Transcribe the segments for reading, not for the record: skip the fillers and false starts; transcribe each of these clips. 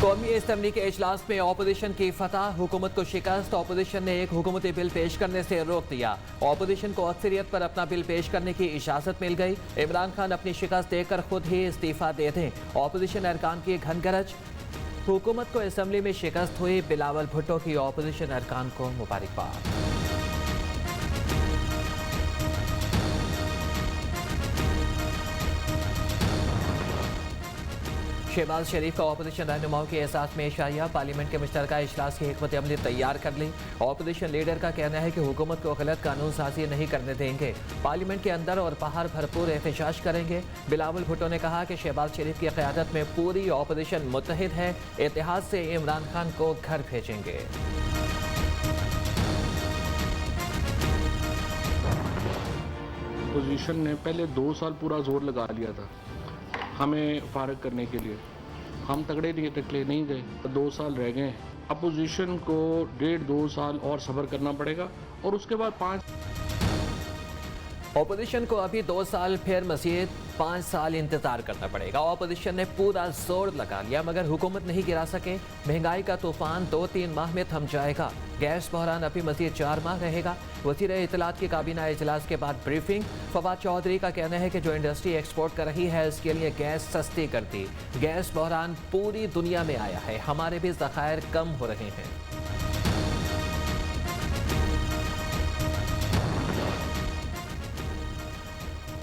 कौमी असम्बली के इजलास में ऑपोजिशन की फतह, हुकूमत को शिकस्त। ऑपोजिशन ने एक हुकूमती बिल पेश करने से रोक दिया। ऑपोजिशन को अक्सरियत पर अपना बिल पेश करने की इजाजत मिल गई। इमरान खान अपनी शिकस्त देकर खुद ही इस्तीफा दे दें। ऑपोजिशन अरकान की घनगरज। हुकूमत को असम्बली में शिकस्त हुई। बिलावल भुट्टो की ऑपोजिशन अरकान को मुबारकबाद। शहबाज शरीफ का ऑपोजिशन रहनुमाओं के एहसास में इशारिया। पार्लियामेंट के मुश्तरका इजलास की हिकमत अमली तैयार कर ली। ऑपोजिशन लीडर का कहना है कि हुकूमत को गलत कानून साजी नहीं करने देंगे। पार्लियामेंट के अंदर और बाहर भरपूर एहतजाज करेंगे। बिलावल भुट्टो ने कहा कि शहबाज शरीफ की क़यादत में पूरी ऑपोजिशन मुत्तहिद है। इत्तेहाद से इमरान खान को घर भेजेंगे। पोजीशन ने पहले 2 साल पूरा जोर लगा लिया था हमें फारग करने के लिए। हम तगड़े निकले नहीं गए, 2 साल रह गए। अपोजिशन को 1.5-2 साल और सब्र करना पड़ेगा और उसके बाद 5। ऑपोजिशन को अभी 2 साल फिर मज़ीद 5 साल इंतजार करना पड़ेगा। ऑपोजिशन ने पूरा जोर लगा लिया मगर हुकूमत नहीं गिरा सके। महंगाई का तूफान 2-3 माह में थम जाएगा। गैस बहरान अभी मज़ीद 4 माह रहेगा। वज़ीर इत्तलात की काबीना इजलास के बाद ब्रीफिंग। फवाद चौधरी का कहना है कि जो इंडस्ट्री एक्सपोर्ट कर रही है इसके लिए गैस सस्ती कर दी। गैस बहरान पूरी दुनिया में आया है, हमारे भी ज़खायर कम हो रहे हैं।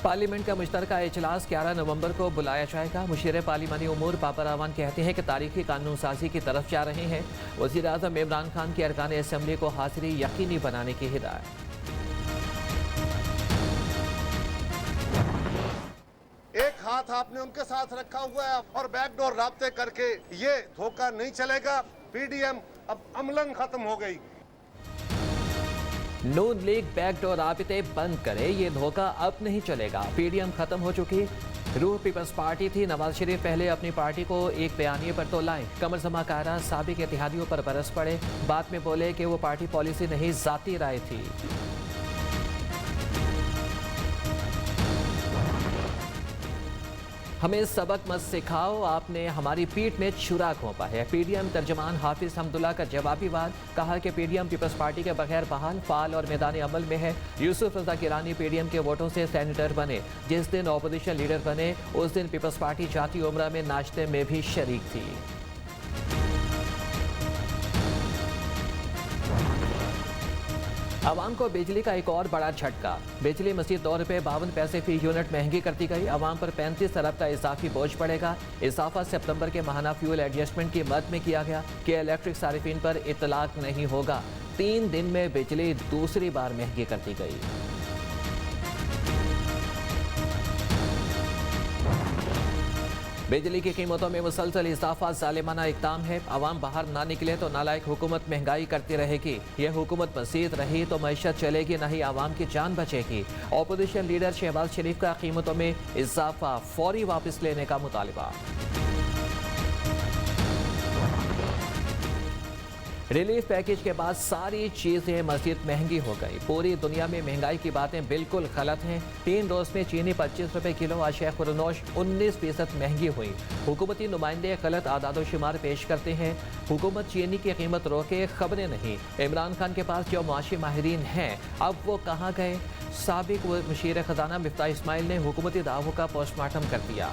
पार्लियामेंट का मुश्तरका इजलास 11 नवंबर को बुलाया जाएगा। मुशीर पार्लिमानी उमूर बाबर अवान कहते हैं कि तारीखी कानून साजी की तरफ जा रहे हैं। वज़ीर आज़म इमरान खान की अरकान असम्बली को हाजिरी यकीनी बनाने की हिदायत। एक हाथ आपने उनके साथ रखा हुआ है और बैकडोर राब्ते करके ये धोखा नहीं चलेगा। पीडीएम अब अमलन खत्म हो गई। नून लीग बैकडोर राबिते बंद करे, ये धोखा अब नहीं चलेगा। पीडीएम खत्म हो चुकी। रूह पीपल्स पार्टी थी। नवाज शरीफ पहले अपनी पार्टी को एक बयानिए पर तो लाए। कमर जमा कारा साबिक इत्तेहादियों पर बरस पड़े। बाद में बोले कि वो पार्टी पॉलिसी नहीं, जाती राय थी। हमें सबक मत सिखाओ, आपने हमारी पीठ में छुरा घोंपा है। पीडीएम तर्जमान हाफिज हमदुल्ला का जवाबी वार। कहा कि पीडीएम पीपल्स पार्टी के बगैर बहाल, फाल और मैदान अमल में है। यूसुफ रजा गिलानी पीडीएम के वोटों से सेनेटर बने। जिस दिन ऑपोजिशन लीडर बने उस दिन पीपल्स पार्टी जाती उम्रा में नाश्ते में भी शरीक थी। अवाम को बिजली का एक और बड़ा झटका। बिजली मज़ीद ₹2.52 फी यूनिट महंगी कर दी गई। अवाम पर 35 अरब का इजाफी बोझ पड़ेगा। इजाफा सितंबर के माहाना फ्यूल एडजस्टमेंट की मद में किया गया कि इलेक्ट्रिक सारिफिन पर इतलाक नहीं होगा। 3 दिन में बिजली दूसरी बार महंगी कर दी गई। बिजली की कीमतों में मुसलसल इजाफा जालिमाना इक़दाम है। अवाम बाहर ना निकले तो नालायक हुकूमत महंगाई करती रहेगी। यह हुकूमत मज़ीद रही तो मईशत चलेगी, न ही आवाम की जान बचेगी। ऑपोजिशन लीडर शहबाज शरीफ का कीमतों में इजाफा फौरी वापस लेने का मुतालबा। रिलीफ पैकेज के बाद सारी चीज़ें मज़ीद महंगी हो गई। पूरी दुनिया में महंगाई की बातें बिल्कुल गलत हैं। 3 रोज़ में चीनी 25 रुपये किलो, अशिया खुरनोश 19% महंगी हुई। हुकूमती नुमाइंदे गलत आदाद शुमार पेश करते हैं। हुकूमत चीनी की कीमत रोके, खबरें नहीं। इमरान खान के पास जो माशी माहिरीन हैं अब वो कहाँ गए? साबिक मुशीर खजाना मिफ्ताह इस्माइल ने हुकूमती दावों का पोस्टमार्टम कर दिया।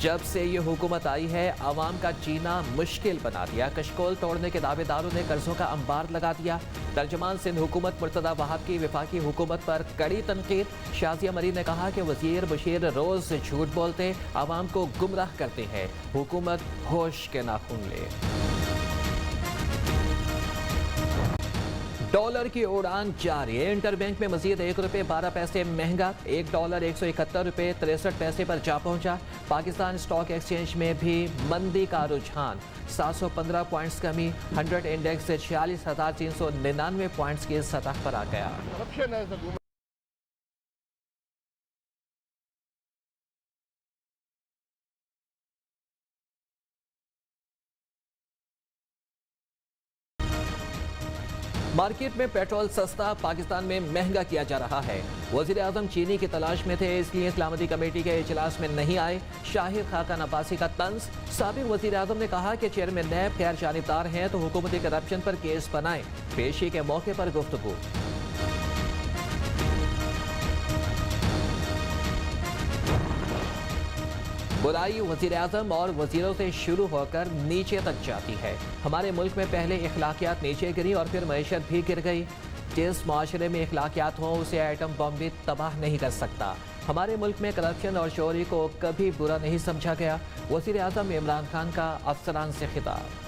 जब से ये हुकूमत आई है आवाम का जीना मुश्किल बना दिया। कशकोल तोड़ने के दावेदारों ने कर्जों का अंबार लगा दिया। तर्जमान सिंध हुकूमत मुर्तदा वहाब की विफाकी हुकूमत पर कड़ी तनकीद। शाजिया मरी ने कहा कि वजीर बशीर रोज झूठ बोलते, आवाम को गुमराह करते हैं। हुकूमत होश के नाखून ले। डॉलर की उड़ान जारी है। इंटरबैंक में मजीद ₹1.12 महंगा। $1 ₹171.63 पर जा पहुंचा। पाकिस्तान स्टॉक एक्सचेंज में भी मंदी का रुझान। 715 पॉइंट्स कमी। 100 इंडेक्स से 46,399 पॉइंट्स की सतह पर आ गया। मार्केट में पेट्रोल सस्ता, पाकिस्तान में महंगा किया जा रहा है। वजीर आजम चीनी की तलाश में थे, इसलिए सलामती कमेटी के इजलास में नहीं आए। शाहिद खाकान अब्बासी का तंज। साबिक वजीर आजम ने कहा कि चेयरमैन नैब गैर जानिबदार हैं तो हुकूमती करप्शन पर केस बनाएं। पेशी के मौके पर गुफ्तगू। बुराई वजीर आजम और वजीरों से शुरू होकर नीचे तक जाती है। हमारे मुल्क में पहले इखलाकियात नीचे गिरी और फिर मईशत भी गिर गई। जिस माशरे में इखलाकियात हों उसे एटम बम भी तबाह नहीं कर सकता। हमारे मुल्क में करप्शन और चोरी को कभी बुरा नहीं समझा गया। वजीर आजम इमरान खान का अफसरान से खिताब।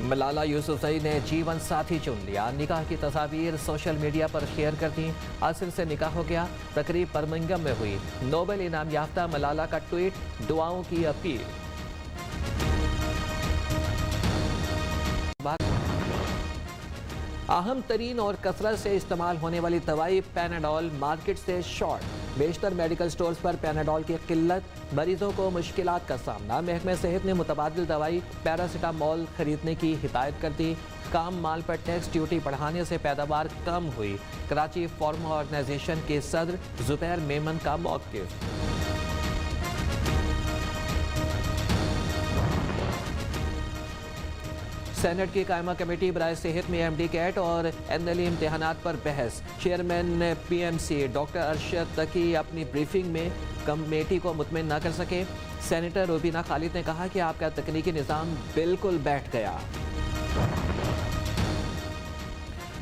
मलाला यूसुफजई ने जीवन साथी चुन लिया। निकाह की तस्वीर सोशल मीडिया पर शेयर कर दी। असर से निकाह हो गया। तकरीब बर्मिंघम में हुई। नोबेल इनाम याफ्ता मलाला का ट्वीट, दुआओं की अपील। अहम तरीन और कसरत से इस्तेमाल होने वाली दवाई पैनाडोल मार्केट से शॉर्ट। बेशतर मेडिकल स्टोर्स पर पैनाडोल की किल्लत, मरीजों को मुश्किलात का सामना। महकमे सेहत ने मुतबादिल दवाई पैरासीटामोल खरीदने की हिदायत कर दी। काम माल पर टैक्स ड्यूटी बढ़ाने से पैदावार कम हुई। कराची फार्मा ऑर्गेनाइजेशन के सदर जुबैर मेमन का मौक़िफ़। सेनेट की कायमा कमेटी बराए सेहत में एमडी कैट और एनएलई इम्तहानात पर बहस। चेयरमैन पीएमसी डॉक्टर अरशद तकी अपनी ब्रीफिंग में कमेटी को मुतमिन न कर सके। सेनेटर रुबीना खालिद ने कहा कि आपका तकनीकी निज़ाम बिल्कुल बैठ गया।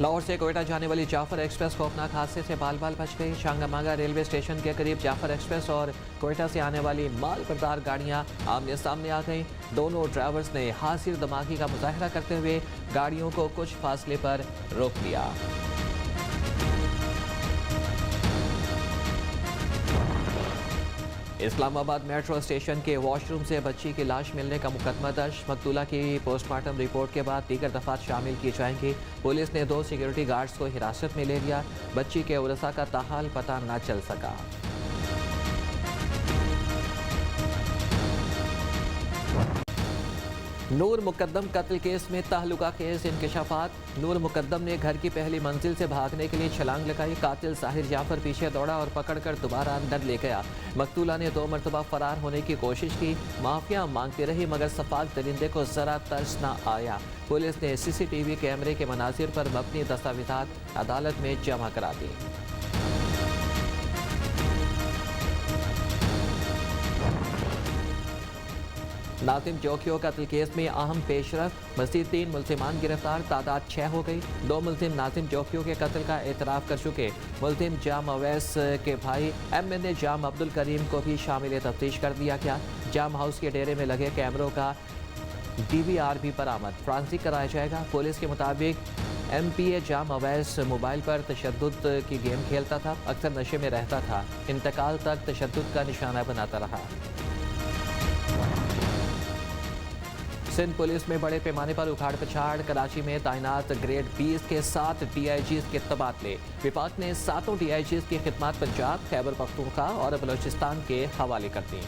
लाहौर से कोयटा जाने वाली जाफर एक्सप्रेस खौफनाक हादसे से बाल बाल बच गई। शांगामांगा रेलवे स्टेशन के करीब जाफर एक्सप्रेस और कोयटा से आने वाली माल बरदार गाड़ियां आमने सामने आ गईं। दोनों ड्राइवर्स ने हासिर दिमागी का मुजाहरा करते हुए गाड़ियों को कुछ फासले पर रोक लिया। इस्लामाबाद मेट्रो स्टेशन के वॉशरूम से बच्ची की लाश मिलने का मुकदमा दर्ज। मकतूला की पोस्टमार्टम रिपोर्ट के बाद दीगर दफात शामिल की जाएंगी। पुलिस ने 2 सिक्योरिटी गार्ड्स को हिरासत में ले लिया। बच्ची के उरसा का ताहाल पता न चल सका। नूर मुकद्दम कत्ल केस में तहलुका खेज इंकशाफात। नूर मुकद्दम ने घर की पहली मंजिल से भागने के लिए छलांग लगाई। कातिल साहिर जाफर पीछे दौड़ा और पकड़कर दोबारा अंदर ले गया। मकतूला ने 2 मरतबा फरार होने की कोशिश की। माफिया मांगती रही मगर सफाक दरिंदे को जरा तरस न आया। पुलिस ने सीसीटीवी कैमरे के मनाजिर पर मबनी दस्तावेजात अदालत में जमा करा दी। नाजिम जोखियो कत्ल केस में अहम पेशरफ। मज़ीद 3 मुल्जिमान गिरफ्तार, तादाद 6 हो गई। 2 मुल्जिम नाजिम जोखियो के कत्ल का एतराफ़ कर चुके। मुल्जिम जाम अवैस के भाई MNA जाम अब्दुल करीम को भी शामिल तफ्तीश कर दिया गया। जाम हाउस के डेरे में लगे कैमरों का DVR भी बरामद। फ्रांसिक कराया जाएगा। पुलिस के मुताबिक MPA जाम अवैस मोबाइल पर तशद्दुद की गेम खेलता था, अक्सर नशे में रहता था। इंतकाल तक तशद्दुद का निशाना बनाता रहा। सिंध पुलिस में बड़े पैमाने पर उखाड़ पछाड़। कराची में तैनात ग्रेड 20 के 7 DIGs के तबादले। विभाग ने 7 DIGs की खिदमत पंजाब, खैबर पख्तूनख्वा और बलोचिस्तान के हवाले कर दी।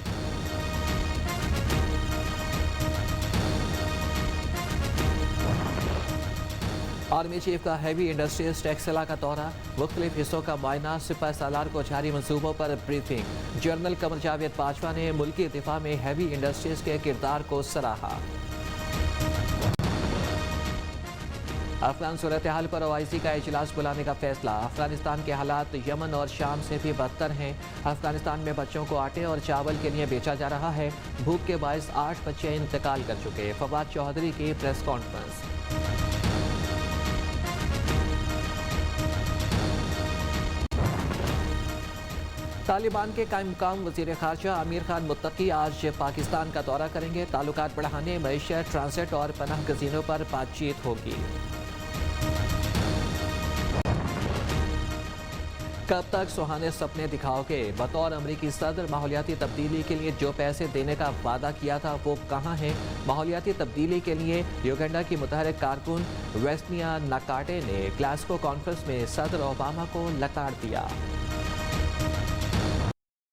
आर्मी चीफ का हैवी इंडस्ट्रीज टेक्सला का दौरा। मुख्तलिफ हिस्सों का मुआयना। सिपह सालार को जारी मंसूबों पर ब्रीफिंग। जनरल कमर जावेद बाजवा ने मुल्की दिफा में हैवी इंडस्ट्रीज के किरदार को सराहा। अफगान सूरत हाल पर OIC का इजलास बुलाने का फैसला। अफगानिस्तान के हालात यमन और शाम से भी बदतर हैं। अफगानिस्तान में बच्चों को आटे और चावल के लिए बेचा जा रहा है। भूख के बायस 8 बच्चे इंतकाल कर चुके। फवाद चौधरी की प्रेस कॉन्फ्रेंस। तालिबान के कायम मुकाम वज़ीर ख़ारजा आमिर खान मुत्तकी आज पाकिस्तान का दौरा करेंगे। ताल्लुकात बढ़ाने, मईशत, ट्रांसिट और पनाह गज़ीनों पर बातचीत होगी। कब तक सुहाने सपने दिखाओगे? बतौर अमरीकी सदर माहौलियाती तब्दीली के लिए जो पैसे देने का वादा किया था वो कहाँ है? माहौलियाती तब्दीली के लिए युगांडा की मुतहरिक कारकुन वेस्निया नाकाटे ने ग्लासगो कॉन्फ्रेंस में सदर ओबामा को लताड़ दिया।